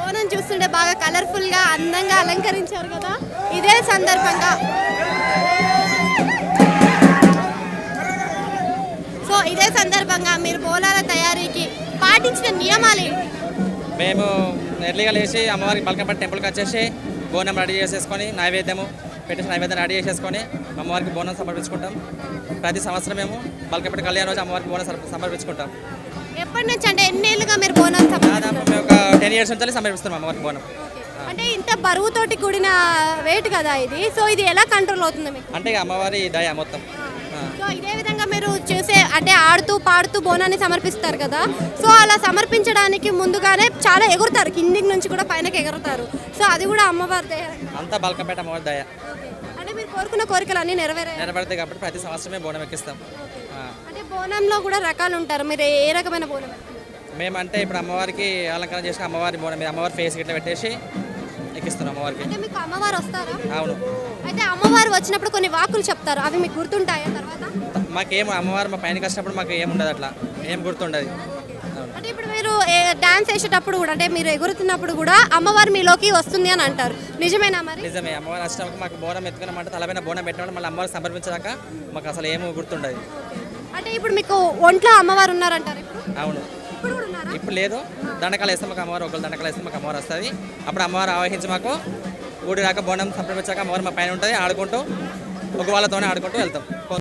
బోనం చూస్తుంటే బాగా కలర్ఫుల్ గా అందంగా అలంకరించారు కదా. ఇదే సందర్భంగా మీరు బోనాల తయారీకి పాటించిన నియమాలు ఏంటి? మేము ఎర్లీగా లేచి అమ్మవారికి బల్కంపేట టెంపుల్కి వచ్చేసి బోనం రెడీ చేసేసుకొని నైవేద్యం రెడీ చేసేసుకొని అమ్మవారికి బోనం సమర్పించుకుంటాం. ప్రతి సంవత్సరం మేము బల్కంపేట కళ్యాణ రోజు అమ్మవారికి బోనం సమర్పించుకుంటాం. ఎప్పటి నుంచి అంటే ఎన్నేళ్ళుగా మీరు బోనం దాదాపు మేము ఒక 10 years నుంచి సమర్పిస్తాం అమ్మవారికి బోనం. అంటే ఇంత బరువుతోటి కూడిన వెయిట్ కదా ఇది, సో ఇది ఎలా కంట్రోల్ అవుతుంది మీకు? అంటే అమ్మవారి దయ మొత్తం. సో ఇదే విధంగా మీరు చేసే అంటే ఆడుతూ పాడుతూ బోనాన్ని సమర్పిస్తారు కదా, సో అలా సమర్పించడానికి ముందుగానే చాలా ఎగురుతారు, కింది నుంచి కూడా పైనకి ఎగురుతారు. సో అది కూడా అమ్మవారి దయ, అంతా బల్కంపేట అమ్మవారి దయ. అంటే మీరు కోరుకున్న కోరికలు అన్నీ నెరవేరుతాయి కాబట్టి ప్రతి సంవత్సరమే బోనం ఎక్కిస్తాం. అంటే బోనంలో కూడా రకాలు ఉంటారు, మీరు ఏ రకమైన బోనం? మేమంటే ఇప్పుడు అమ్మవారికి అలంకరణ చేసిన అమ్మవారి బోనం మీద అమ్మవారి ఫేస్ గిట్లా పెట్టేసి ఎక్కిస్తున్నాం అమ్మవారికి. అంటే మీకు అమ్మవారు వస్తారా? అవును. అయితే అమ్మవారు వచ్చినప్పుడు కొన్ని వాకులు చెప్తారు, అవి మీకు గుర్తుంటాయా? తర్వాత మాకేం అమ్మవారు మా పైనకి వచ్చినప్పుడు మాకు ఏముండదు, అట్లా ఏం గుర్తుండదు. అంటే ఇప్పుడు మీరు డాన్స్ వేసేటప్పుడు కూడా అంటే మీరు ఎగురుతున్నప్పుడు కూడా అమ్మవారు మీలోకి వస్తుంది అని అంటారు, నిజమేనా? మరి నిజమే. అమ్మవారు వచ్చినప్పుడు మాకు బోనం ఎత్తుకున్నామంటే తలపైన బోనం పెట్టడం మళ్ళీ అమ్మవారికి సమర్పించాక మాకు అసలు ఏమో గుర్తుండదు. అంటే ఇప్పుడు మీకు ఒంట్లో అమ్మవారు ఉన్నారంటారు ఇప్పుడు? అవును. ఇప్పుడు లేదు, దండకాలు వేస్తే మాకు అమ్మవారు ఒకళ్ళు దండకాలు వేస్తే మాకు అమ్మవారు వస్తుంది. అప్పుడు అమ్మవారు ఆవహించి మాకు ఊడి రాక బోనం సమర్పించాక అమ్మవారు మా పైన ఉంటుంది, ఆడుకుంటూ ఒక వాళ్ళతోనే ఆడుకుంటూ వెళ్తాం.